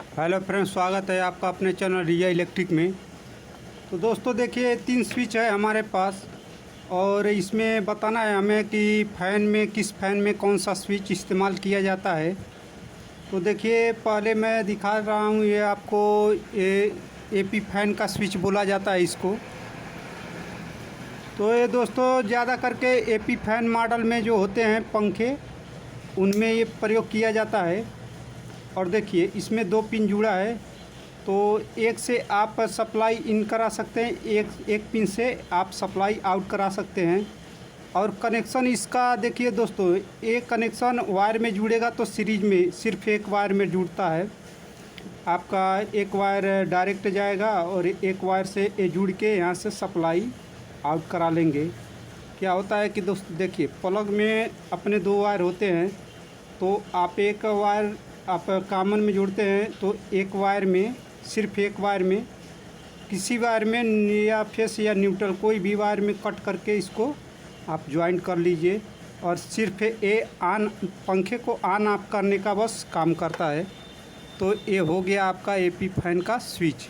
Hello friends, स्वागत है आपका अपने चैनल रिया इलेक्ट्रिक में। तो दोस्तों देखिए, 3 स्विच है हमारे पास और इसमें बताना है हमें कि फ़ैन में किस फ़ैन में कौन सा स्विच इस्तेमाल किया जाता है। तो देखिए, पहले मैं दिखा रहा हूँ, ये आपको एपी फ़ैन का स्विच बोला जाता है इसको। तो ये दोस्तों ज़्यादा करके एपी फ़ैन मॉडल में जो होते हैं पंखे, उनमें ये प्रयोग किया जाता है। और देखिए, इसमें 2 पिन जुड़ा है, तो एक से आप सप्लाई इन करा सकते हैं, एक पिन से आप सप्लाई आउट करा सकते हैं। और कनेक्शन इसका देखिए दोस्तों, एक कनेक्शन वायर में जुड़ेगा तो सीरीज में सिर्फ एक वायर में जुड़ता है। आपका एक वायर डायरेक्ट जाएगा और एक वायर से ये जुड़ के यहाँ से सप्लाई आउट करा लेंगे। क्या होता है कि दोस्त देखिए, प्लग में अपने 2 वायर होते हैं, तो आप एक वायर आप कॉमन में जोड़ते हैं, तो एक वायर में सिर्फ एक वायर में किसी वायर में या फेस या न्यूट्रल कोई भी वायर में कट करके इसको आप ज्वाइंट कर लीजिए और सिर्फ ये ऑन पंखे को ऑन ऑफ करने का बस काम करता है। तो ये हो गया आपका एपी फैन का स्विच।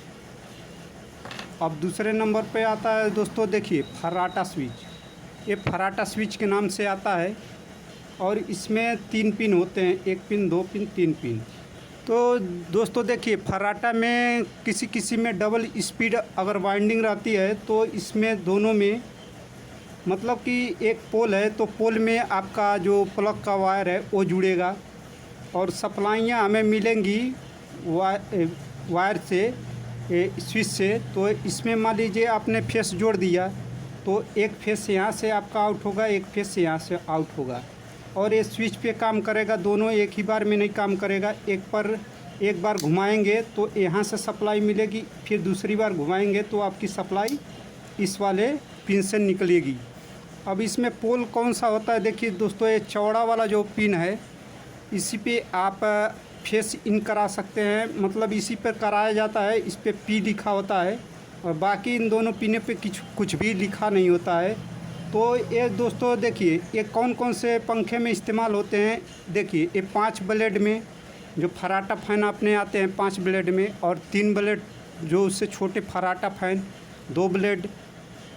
अब दूसरे नंबर पे आता है दोस्तों, देखिए फर्राटा स्विच। ये फर्राटा स्विच के नाम से आता है और इसमें 3 पिन होते हैं, 1 पिन 2 पिन 3 पिन। तो दोस्तों देखिए, फर्राटा में किसी किसी में डबल स्पीड अगर वाइंडिंग रहती है, तो इसमें दोनों में मतलब कि एक पोल है तो पोल में आपका जो प्लग का वायर है वो जुड़ेगा और सप्लाइयाँ हमें मिलेंगी वायर से, स्विच से। तो इसमें मान लीजिए आपने फेस जोड़ दिया, तो एक फेस यहाँ से आपका आउट होगा, एक फेस यहाँ से आउट होगा और ये स्विच पे काम करेगा। दोनों एक ही बार में नहीं काम करेगा, एक बार घुमाएंगे तो यहाँ से सप्लाई मिलेगी, फिर दूसरी बार घुमाएंगे तो आपकी सप्लाई इस वाले पिन से निकलेगी। अब इसमें पोल कौन सा होता है, देखिए दोस्तों, ये चौड़ा वाला जो पिन है, इसी पे आप फेस इन करा सकते हैं, मतलब इसी पर कराया जाता है। इस पर पी लिखा होता है और बाकी इन दोनों पिने पे कुछ भी लिखा नहीं होता है। तो ये दोस्तों देखिए, ये कौन कौन से पंखे में इस्तेमाल होते हैं। देखिए, ये 5 ब्लेड में जो फर्राटा फैन अपने आते हैं 5 ब्लेड में, और 3 ब्लेड जो उससे छोटे फर्राटा फैन, 2 ब्लेड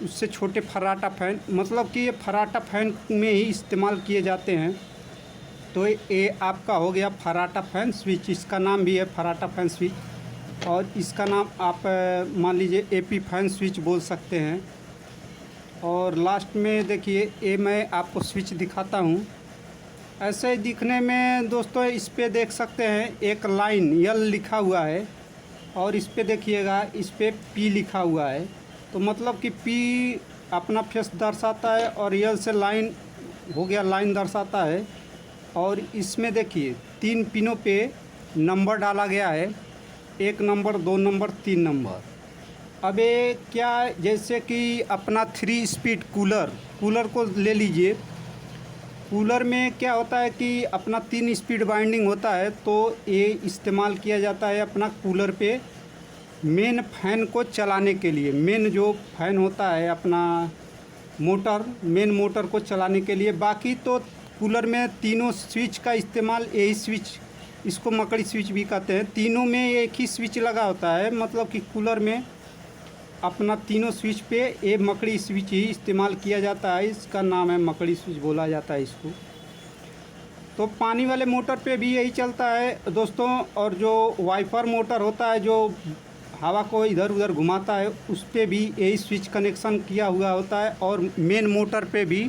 उससे छोटे फर्राटा फैन, मतलब कि ये फर्राटा फैन में ही इस्तेमाल किए जाते हैं। तो ये आपका हो गया फर्राटा फैन स्विच। इसका नाम भी है फर्राटा फैन स्विच और इसका नाम आप मान लीजिए एपी फैन स्विच बोल सकते हैं। और लास्ट में देखिए, ये मैं आपको स्विच दिखाता हूँ। ऐसे ही दिखने में दोस्तों, इस पे देख सकते हैं एक लाइन यल लिखा हुआ है और इस पे देखिएगा, इस पे पी लिखा हुआ है। तो मतलब कि पी अपना फेस दर्शाता है और यल से लाइन हो गया, लाइन दर्शाता है। और इसमें देखिए 3 पिनों पे नंबर डाला गया है, 1 नंबर 2 नंबर 3 नंबर। अब ये क्या, जैसे कि अपना 3 स्पीड कूलर को ले लीजिए। कूलर में क्या होता है कि अपना 3 स्पीड वाइंडिंग होता है, तो ये इस्तेमाल किया जाता है अपना कूलर पे मेन फ़ैन को चलाने के लिए। मेन जो फ़ैन होता है अपना मोटर, मेन मोटर को चलाने के लिए। बाकी तो कूलर में तीनों स्विच का इस्तेमाल, यही स्विच, इसको मकड़ी स्विच भी कहते हैं, तीनों में एक ही स्विच लगा होता है। मतलब कि कूलर में अपना तीनों स्विच पे ये मकड़ी स्विच ही इस्तेमाल किया जाता है। इसका नाम है मकड़ी स्विच बोला जाता है इसको। तो पानी वाले मोटर पे भी यही चलता है दोस्तों। और जो वाइपर मोटर होता है जो हवा को इधर उधर घुमाता है, उस पे भी यही स्विच कनेक्शन किया हुआ होता है। और मेन मोटर पे भी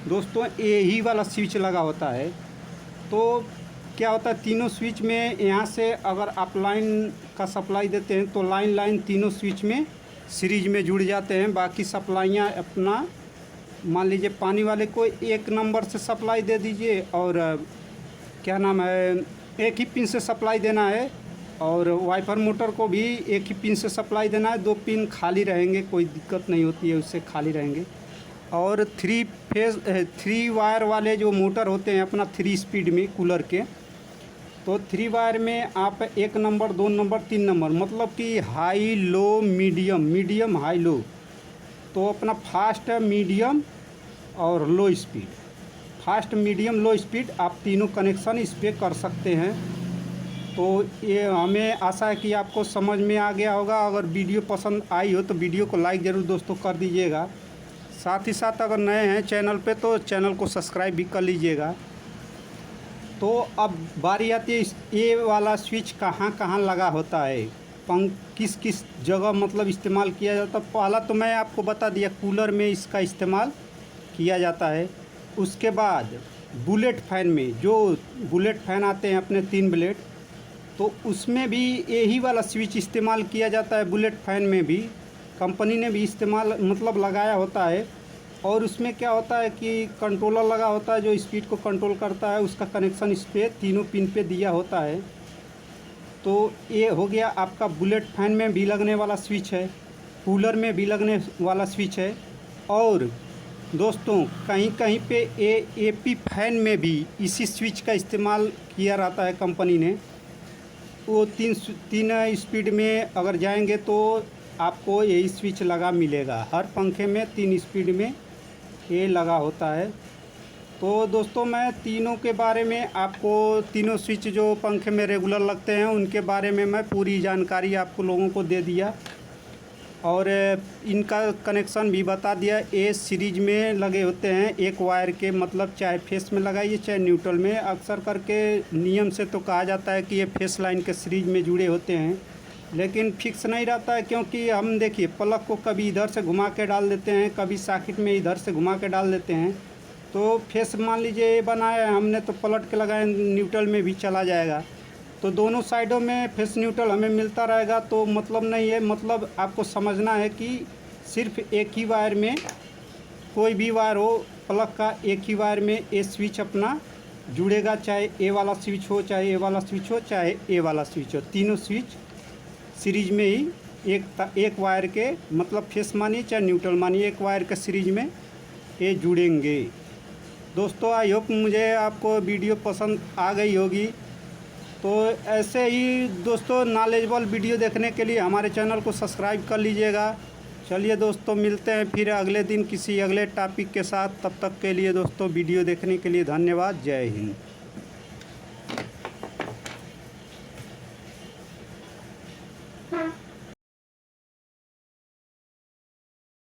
दोस्तों यही वाला स्विच लगा होता है। तो क्या होता है, तीनों स्विच में यहाँ से अगर आप लाइन का सप्लाई देते हैं तो लाइन तीनों स्विच में सीरीज में जुड़ जाते हैं। बाकी सप्लाइयाँ अपना मान लीजिए, पानी वाले को 1 नंबर से सप्लाई दे दीजिए और क्या नाम है, 1 ही पिन से सप्लाई देना है। और वाइपर मोटर को भी 1 ही पिन से सप्लाई देना है, 2 पिन खाली रहेंगे, कोई दिक्कत नहीं होती है, उससे खाली रहेंगे। और 3 वायर वाले जो मोटर होते हैं अपना 3 स्पीड में कूलर के, तो 3 वायर में आप 1 नंबर 2 नंबर 3 नंबर, मतलब कि high low medium high low, तो अपना फास्ट मीडियम और लो speed, fast medium low speed आप तीनों कनेक्शन इस पर कर सकते हैं। तो ये हमें आशा है कि आपको समझ में आ गया होगा। अगर वीडियो पसंद आई हो तो वीडियो को लाइक ज़रूर दोस्तों कर दीजिएगा। साथ ही साथ अगर नए हैं चैनल पे तो चैनल को सब्सक्राइब भी कर लीजिएगा। तो अब बारी आती है ये वाला स्विच कहाँ कहाँ लगा होता है, किस किस जगह मतलब इस्तेमाल किया जाता है। पहला तो मैं आपको बता दिया, कूलर में इसका इस्तेमाल किया जाता है। उसके बाद बुलेट फ़ैन में, जो बुलेट फ़ैन आते हैं अपने 3 ब्लेड, तो उसमें भी यही वाला स्विच इस्तेमाल किया जाता है। बुलेट फ़ैन में भी कंपनी ने भी इस्तेमाल मतलब लगाया होता है। और उसमें क्या होता है कि कंट्रोलर लगा होता है जो स्पीड को कंट्रोल करता है, उसका कनेक्शन इस पे तीनों पिन पे दिया होता है। तो ये हो गया आपका बुलेट फ़ैन में भी लगने वाला स्विच है, कूलर में भी लगने वाला स्विच है। और दोस्तों कहीं कहीं पे एपी फ़ैन में भी इसी स्विच का इस्तेमाल किया रहता है कंपनी ने। वो तीन स्पीड में अगर जाएंगे तो आपको यही स्विच लगा मिलेगा। हर पंखे में 3 स्पीड में ये लगा होता है। तो दोस्तों मैं तीनों के बारे में आपको, तीनों स्विच जो पंखे में रेगुलर लगते हैं उनके बारे में मैं पूरी जानकारी आपको लोगों को दे दिया और इनका कनेक्शन भी बता दिया। ए सीरीज में लगे होते हैं एक वायर के, मतलब चाहे फेस में लगाइए चाहे न्यूट्रल में। अक्सर करके नियम से तो कहा जाता है कि ये फेस लाइन के सीरीज में जुड़े होते हैं, लेकिन फिक्स नहीं रहता है। क्योंकि हम देखिए प्लग को कभी इधर से घुमा के डाल देते हैं, कभी सॉकेट में इधर से घुमा के डाल देते हैं। तो फेस मान लीजिए ये बनाया है हमने तो पलट के लगाए, न्यूट्रल में भी चला जाएगा। तो दोनों साइडों में फेस न्यूट्रल हमें मिलता रहेगा तो मतलब नहीं है। मतलब आपको समझना है कि सिर्फ एक ही वायर में, कोई भी वायर हो प्लग का, एक ही वायर में ये स्विच अपना जुड़ेगा। चाहे ए वाला स्विच हो, चाहे ए वाला स्विच हो, चाहे ए वाला स्विच हो, तीनों स्विच सीरीज में ही एक वायर के, मतलब फेस मानिए चाहे न्यूट्रल मानिए, एक वायर के सीरीज में ये जुड़ेंगे। दोस्तों आई होप मुझे आपको वीडियो पसंद आ गई होगी। तो ऐसे ही दोस्तों नॉलेजेबल वीडियो देखने के लिए हमारे चैनल को सब्सक्राइब कर लीजिएगा। चलिए दोस्तों मिलते हैं फिर अगले दिन किसी अगले टॉपिक के साथ। तब तक के लिए दोस्तों वीडियो देखने के लिए धन्यवाद। जय हिंद।